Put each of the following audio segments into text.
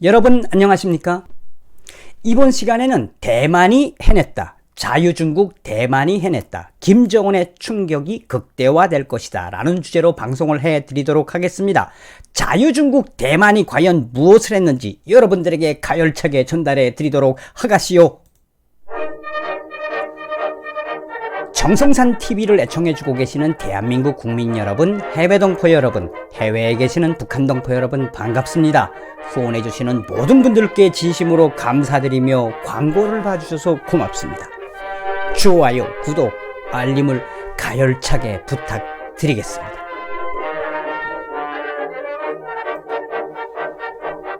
여러분 안녕하십니까? 이번 시간에는 대만이 해냈다. 자유중국 대만이 해냈다. 김정은의 충격이 극대화될 것이다. 라는 주제로 방송을 해드리도록 하겠습니다. 자유중국 대만이 과연 무엇을 했는지 여러분들에게 가열차게 전달해 드리도록 하겠시오. 정성산 TV를 애청해주고 계시는 대한민국 국민 여러분, 해외 동포 여러분, 해외에 계시는 북한 동포 여러분 반갑습니다. 후원해주시는 모든 분들께 진심으로 감사드리며 광고를 봐주셔서 고맙습니다. 좋아요, 구독, 알림을 가열차게 부탁드리겠습니다.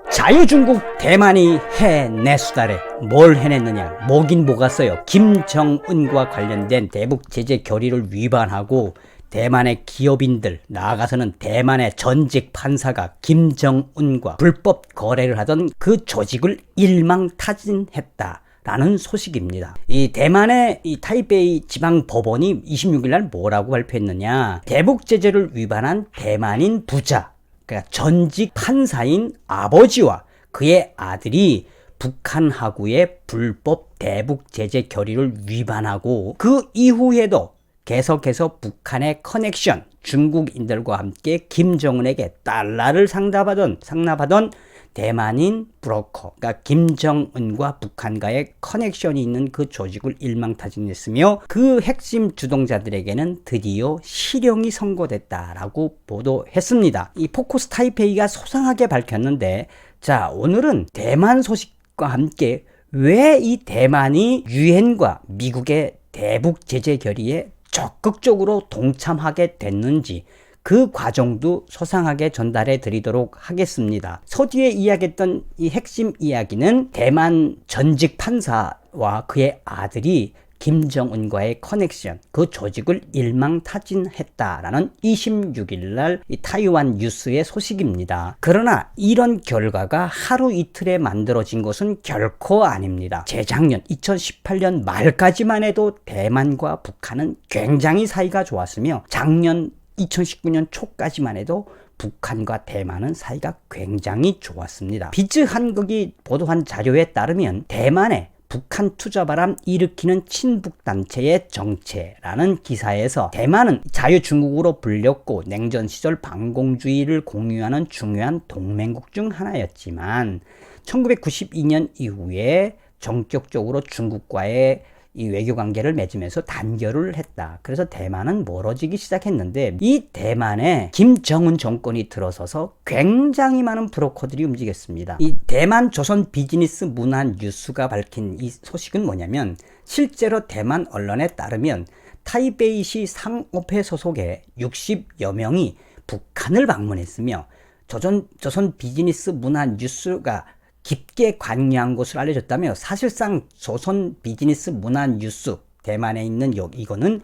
자유중국 대만이 해내수달에 뭘 해냈느냐? 뭐긴 뭐가 써요. 김정은과 관련된 대북 제재 결의를 위반하고 대만의 기업인들, 나아가서는 대만의 전직 판사가 김정은과 불법 거래를 하던 그 조직을 일망타진했다. 라는 소식입니다. 이 대만의 이 타이베이 지방 법원이 26일 날 뭐라고 발표했느냐? 대북 제재를 위반한 대만인 부자, 그러니까 전직 판사인 아버지와 그의 아들이 북한 하구의 불법 대북 제재 결의를 위반하고 그 이후에도 계속해서 북한의 커넥션, 중국인들과 함께 김정은에게 달러를 상납하던 대만인 브로커, 그러니까 김정은과 북한과의 커넥션이 있는 그 조직을 일망타진했으며 그 핵심 주동자들에게는 드디어 실형이 선고됐다라고 보도했습니다. 이 포커스 타이페이가 소상하게 밝혔는데, 자, 오늘은 대만 소식과 함께 왜 이 대만이 유엔과 미국의 대북 제재 결의에 적극적으로 동참하게 됐는지 그 과정도 소상하게 전달해 드리도록 하겠습니다. 서두에 이야기했던 이 핵심 이야기는 대만 전직 판사와 그의 아들이 김정은과의 커넥션, 그 조직을 일망타진했다라는 26일 날 타이완 뉴스의 소식입니다. 그러나 이런 결과가 하루 이틀에 만들어진 것은 결코 아닙니다. 재작년 2018년 말까지만 해도 대만과 북한은 굉장히 사이가 좋았으며 작년 2019년 초까지만 해도 북한과 대만은 사이가 굉장히 좋았습니다. 비즈 한국이 보도한 자료에 따르면 대만의 북한 투자 바람 일으키는 친북 단체의 정체라는 기사에서 대만은 자유중국으로 불렸고 냉전 시절 반공주의를 공유하는 중요한 동맹국 중 하나였지만 1992년 이후에 전격적으로 중국과의 이 외교 관계를 맺으면서 단결을 했다. 그래서 대만은 멀어지기 시작했는데 이 대만에 김정은 정권이 들어서서 굉장히 많은 브로커들이 움직였습니다. 이 대만 조선 비즈니스 문화 뉴스가 밝힌 이 소식은 뭐냐면 실제로 대만 언론에 따르면 타이베이시 상업회 소속의 60여 명이 북한을 방문했으며 조선 비즈니스 문화 뉴스가 깊게 관여한 것으로 알려졌다며 사실상 조선 비즈니스 문화 뉴스 대만에 있는 이거는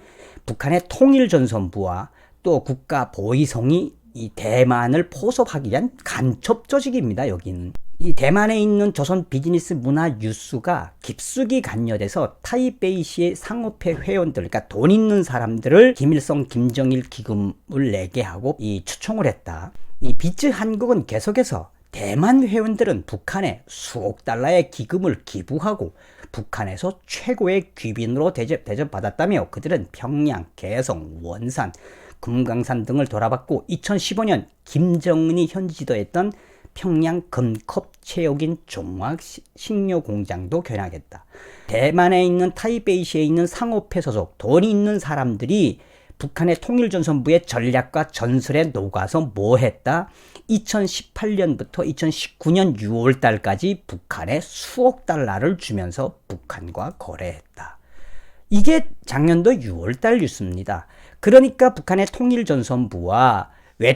북한의 통일전선부와 또 국가보위성이 이 대만을 포섭하기 위한 간첩 조직입니다. 여기는 이 대만에 있는 조선 비즈니스 문화 뉴스가 깊숙이 관여돼서 타이베이시의 상업회 회원들, 그러니까 돈 있는 사람들을 김일성 김정일 기금을 내게 하고 이 추총을 했다. 이 비즈 한국은 계속해서 대만 회원들은 북한에 수억 달러의 기금을 기부하고 북한에서 최고의 귀빈으로 대접받았다며 그들은 평양, 개성, 원산, 금강산 등을 돌아봤고 2015년 김정은이 현지지도했던 평양 금컵 체육인 종합 식료 공장도 견학했다. 대만에 있는 타이베이시에 있는 상업회 소속 돈이 있는 사람들이 북한의 통일전선부의 전략과 전술에 녹아서 뭐 했다? 2018년부터 2019년 6월 달까지 북한에 수억 달러를 주면서 북한과 거래했다. 이게 작년도 6월 달 뉴스입니다. 그러니까 북한의 통일전선부와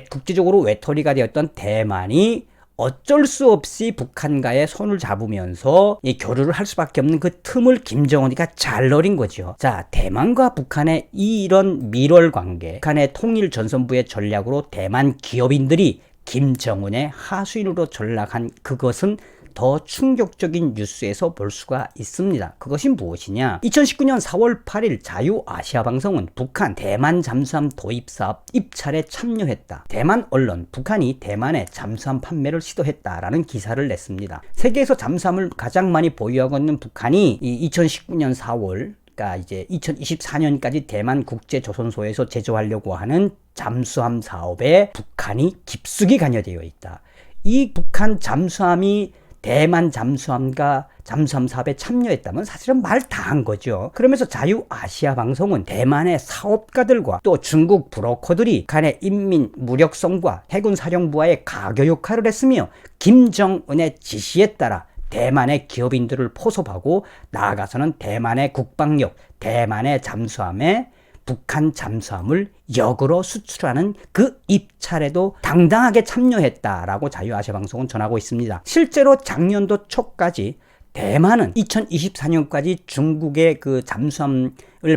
국제적으로 외톨이가 되었던 대만이 어쩔 수 없이 북한과의 손을 잡으면서 이 교류를 할 수밖에 없는 그 틈을 김정은이가 잘 노린 거죠. 자, 대만과 북한의 이런 밀월 관계, 북한의 통일전선부의 전략으로 대만 기업인들이 김정은의 하수인으로 전락한 그것은 더 충격적인 뉴스에서 볼 수가 있습니다. 그것이 무엇이냐? 2019년 4월 8일 자유아시아방송은 북한 대만 잠수함 도입 사업 입찰에 참여했다. 대만 언론, 북한이 대만에 잠수함 판매를 시도했다라는 기사를 냈습니다. 세계에서 잠수함을 가장 많이 보유하고 있는 북한이 2019년 4월 그러니까 이제 2024년까지 대만 국제조선소에서 제조하려고 하는 잠수함 사업에 북한이 깊숙이 관여되어 있다. 이 북한 잠수함이 대만 잠수함과 잠수함 사업에 참여했다면 사실은 말 다 한 거죠. 그러면서 자유아시아 방송은 대만의 사업가들과 또 중국 브로커들이 북한의 인민 무력성과 해군 사령부와의 가교 역할을 했으며 김정은의 지시에 따라 대만의 기업인들을 포섭하고 나아가서는 대만의 국방력, 대만의 잠수함에 북한 잠수함을 역으로 수출하는 그 입찰에도 당당하게 참여했다라고 자유아시아방송은 전하고 있습니다. 실제로 작년도 초까지 대만은 2024년까지 중국의 그 잠수함을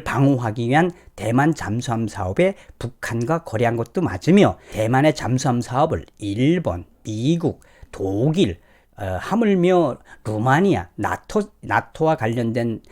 방어하기 위한 대만 잠수함 사업에 북한과 거래한 것도 맞으며 대만의 잠수함 사업을 일본, 미국, 독일, 하물며 루마니아, 나토와 관련된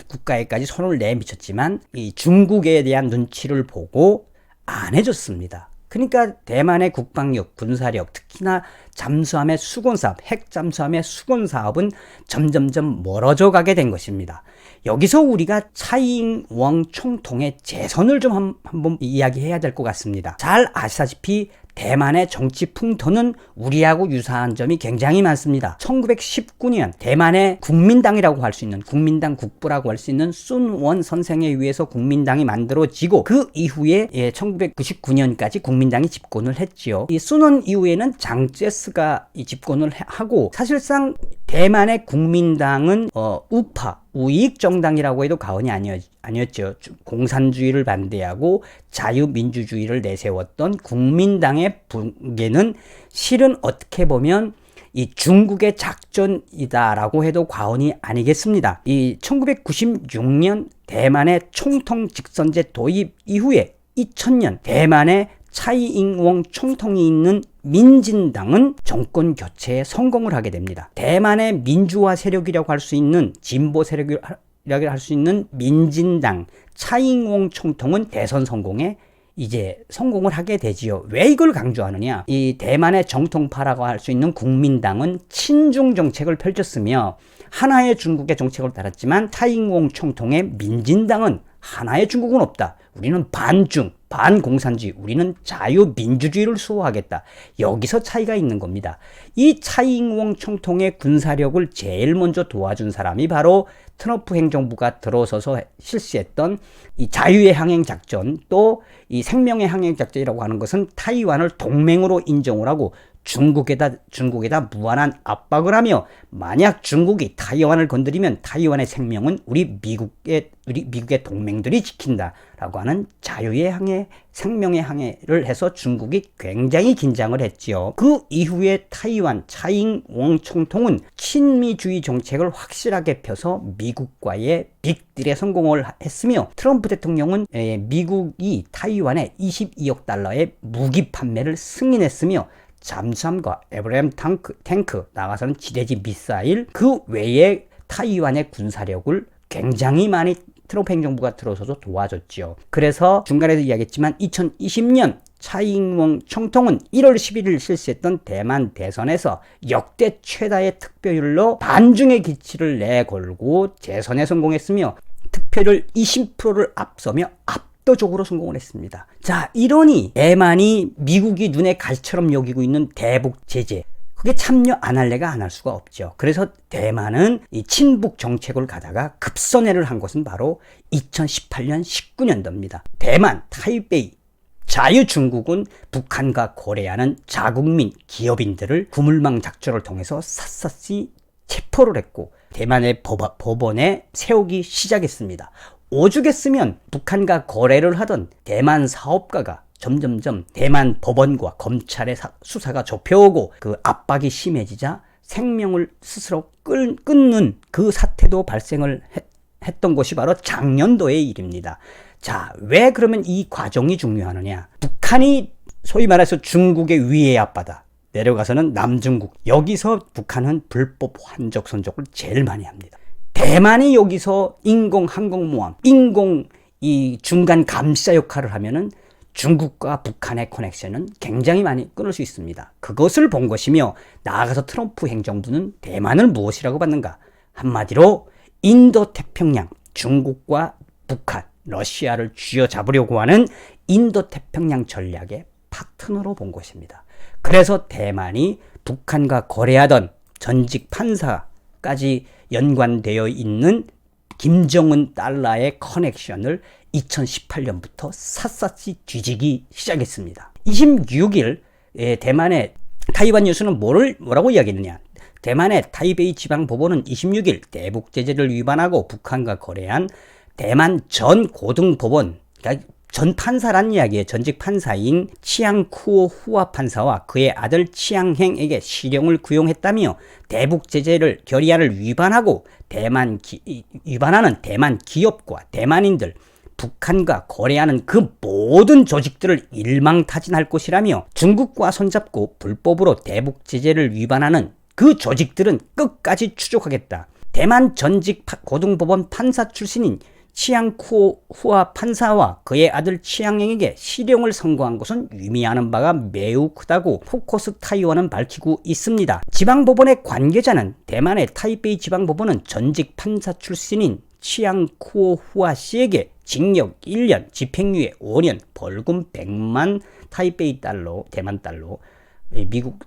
국가에까지 손을 내미쳤지만 이 중국에 대한 눈치를 보고 안 해줬습니다. 그러니까 대만의 국방력, 군사력, 특히나 잠수함의 수건사업, 핵잠수함의 수건사업은 점점점 멀어져 가게 된 것입니다. 여기서 우리가 차이잉원 총통의 재선을 좀 한번 이야기해야 될 것 같습니다. 잘 아시다시피 대만의 정치 풍토는 우리하고 유사한 점이 굉장히 많습니다. 1919년 대만의 국민당이라고 할 수 있는 국민당 국부라고 할 수 있는 순원 선생에 의해서 국민당이 만들어지고 그 이후에 1999년까지 국민당이 집권을 했지요. 이 순원 이후에는 장제스가 집권을 하고 사실상 대만의 국민당은 우파 우익정당이라고 해도 과언이 아니었죠. 공산주의를 반대하고 자유민주주의를 내세웠던 국민당의 붕괴는 실은 어떻게 보면 이 중국의 작전이다라고 해도 과언이 아니겠습니다. 이 1996년 대만의 총통 직선제 도입 이후에 2000년 대만의 차이잉원 총통이 있는 민진당은 정권 교체에 성공을 하게 됩니다. 대만의 민주화 세력이라고 할 수 있는 진보 세력이라고 할 수 있는 민진당 차이잉원 총통은 대선 성공에 이제 성공을 하게 되지요. 왜 이걸 강조하느냐? 이 대만의 정통파라고 할 수 있는 국민당은 친중 정책을 펼쳤으며 하나의 중국의 정책을 따랐지만 차이잉원 총통의 민진당은 하나의 중국은 없다. 우리는 반중, 반공산주의, 우리는 자유민주주의를 수호하겠다. 여기서 차이가 있는 겁니다. 이 차이잉원 총통의 군사력을 제일 먼저 도와준 사람이 바로 트럼프 행정부가 들어서서 실시했던 이 자유의 항행 작전, 또 이 생명의 항행 작전이라고 하는 것은 타이완을 동맹으로 인정을 하고 중국에다 무한한 압박을 하며 만약 중국이 타이완을 건드리면 타이완의 생명은 우리 미국의 동맹들이 지킨다라고 하는 자유의 항해, 생명의 항해를 해서 중국이 굉장히 긴장을 했지요. 그 이후에 타이완 차이잉원 총통은 친미주의 정책을 확실하게 펴서 미국과의 빅딜에 성공을 했으며 트럼프 대통령은 미국이 타이완에 22억 달러의 무기 판매를 승인했으며 잠수함과 에브라임 탱크 나가서는 지대지 미사일 그 외에 타이완의 군사력을 굉장히 많이 트럼프 행정부가 들어서서 도와줬죠. 그래서 중간에도 이야기했지만 2020년 차이잉원 총통은 1월 11일 실시했던 대만 대선에서 역대 최다의 득표율로 반중의 기치를 내걸고 재선에 성공했으며 득표율 20%를 앞서며 압도적으로 성공을 했습니다. 자, 이러니 대만이 미국이 눈에 가시처럼 여기고 있는 대북 제재 그게 참여 안 할래가 안 할 수가 없죠. 그래서 대만은 이 친북 정책을 가다가 급선회를 한 것은 바로 2018년 19년도입니다. 대만 타이베이 자유중국은 북한과 거래하는 자국민 기업인들을 구물망 작전을 통해서 샅샅이 체포를 했고 대만의 법원에 세우기 시작했습니다. 오죽했으면 북한과 거래를 하던 대만 사업가가 점점점 대만 법원과 검찰의 수사가 좁혀오고 그 압박이 심해지자 생명을 스스로 끊는 그 사태도 발생을 했던 것이 바로 작년도의 일입니다. 자, 왜 그러면 이 과정이 중요하느냐? 북한이 소위 말해서 중국의 위에 앞바다, 내려가서는 남중국. 여기서 북한은 불법 환적 선적을 제일 많이 합니다. 대만이 여기서 인공 항공모함, 인공 이 중간 감시자 역할을 하면은 중국과 북한의 커넥션은 굉장히 많이 끊을 수 있습니다. 그것을 본 것이며, 나아가서 트럼프 행정부는 대만을 무엇이라고 봤는가? 한마디로 인도태평양, 중국과 북한, 러시아를 쥐어잡으려고 하는 인도태평양 전략의 파트너로 본 것입니다. 그래서 대만이 북한과 거래하던 전직 판사까지 연관되어 있는 김정은 달러의 커넥션을 2018년부터 샅샅이 뒤지기 시작했습니다. 26일 대만의 타이완 뉴스는 뭐라고 이야기했느냐? 대만의 타이베이 지방법원은 26일 대북 제재를 위반하고 북한과 거래한 대만 전 고등법원, 그러니까 전 판사란 이야기예요. 전직 판사인 치앙쿠오 후아 판사와 그의 아들 치앙행에게 실형을 구형했다며, 대북 제재를 결의안을 위반하고 위반하는 대만 기업과 대만인들, 북한과 거래하는 그 모든 조직들을 일망타진할 것이라며, 중국과 손잡고 불법으로 대북 제재를 위반하는 그 조직들은 끝까지 추적하겠다. 대만 전직 고등법원 판사 출신인 치앙쿠오 후아 판사와 그의 아들 치앙행에게 실형을 선고한 것은 의미하는 바가 매우 크다고 포커스 타이완은 밝히고 있습니다. 지방법원의 관계자는 대만의 타이베이 지방법원은 전직 판사 출신인 치앙쿠오 후아 씨에게 징역 1년, 집행유예 5년, 벌금 100만 타이베이 달러, 대만 달러, 미국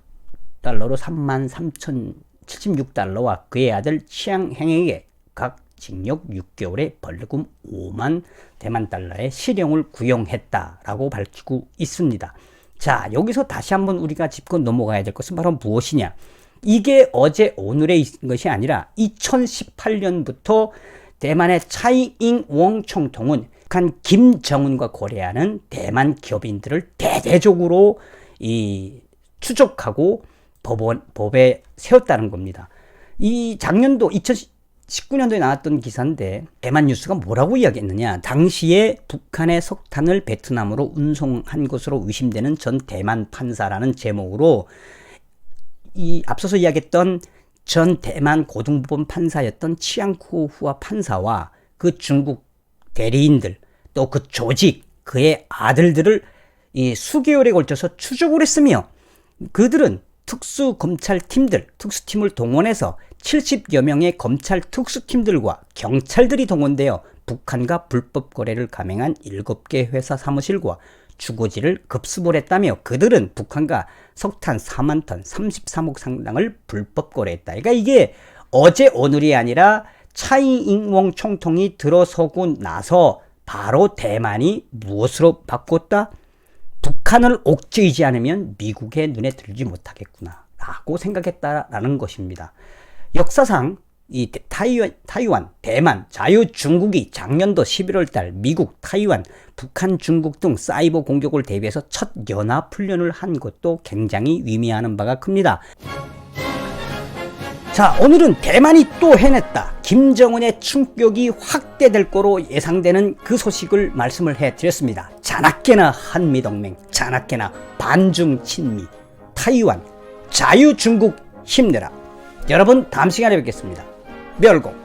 달러로 33,076달러와 그의 아들 치앙행에게 각 징역 6개월에 벌금 5만 대만 달러의 실형을 구형했다라고 밝히고 있습니다. 자, 여기서 다시 한번 우리가 짚고 넘어가야 될 것은 바로 무엇이냐? 이게 어제 오늘의 것이 아니라 2018년부터 대만의 차이잉웡 총통은 북한 김정은과 거래하는 대만 기업인들을 대대적으로 추적하고 법에 세웠다는 겁니다. 이 작년도 2019년도에 나왔던 기사인데, 대만 뉴스가 뭐라고 이야기했느냐? 당시에 북한의 석탄을 베트남으로 운송한 것으로 의심되는 전 대만 판사라는 제목으로 이 앞서서 이야기했던 전 대만 고등법원 판사였던 치앙쿠오 후아 판사와 그 중국 대리인들, 또 그 조직, 그의 아들들을 이 수개월에 걸쳐서 추적을 했으며, 그들은 특수검찰팀들, 특수팀을 동원해서 70여 명의 검찰 특수팀들과 경찰들이 동원되어 북한과 불법 거래를 감행한 7개 회사 사무실과 주거지를 급습을 했다며, 그들은 북한과 석탄 4만 톤, 33억 상당을 불법 거래했다. 그러니까 이게 어제 오늘이 아니라 차이잉웡 총통이 들어서고 나서 바로 대만이 무엇으로 바꿨다? 북한을 옥죄이지 않으면 미국의 눈에 들지 못하겠구나 라고 생각했다라는 것입니다. 역사상 이 타이완, 대만, 자유중국이 작년도 11월 달 미국, 타이완, 북한, 중국 등 사이버 공격을 대비해서 첫 연합훈련을 한 것도 굉장히 의미하는 바가 큽니다. 자, 오늘은 대만이 또 해냈다. 김정은의 충격이 확대될 거로 예상되는 그 소식을 말씀을 해드렸습니다. 자나깨나 한미동맹, 자나깨나 반중 친미, 타이완, 자유중국 힘내라. 여러분, 다음 시간에 뵙겠습니다. 멸공.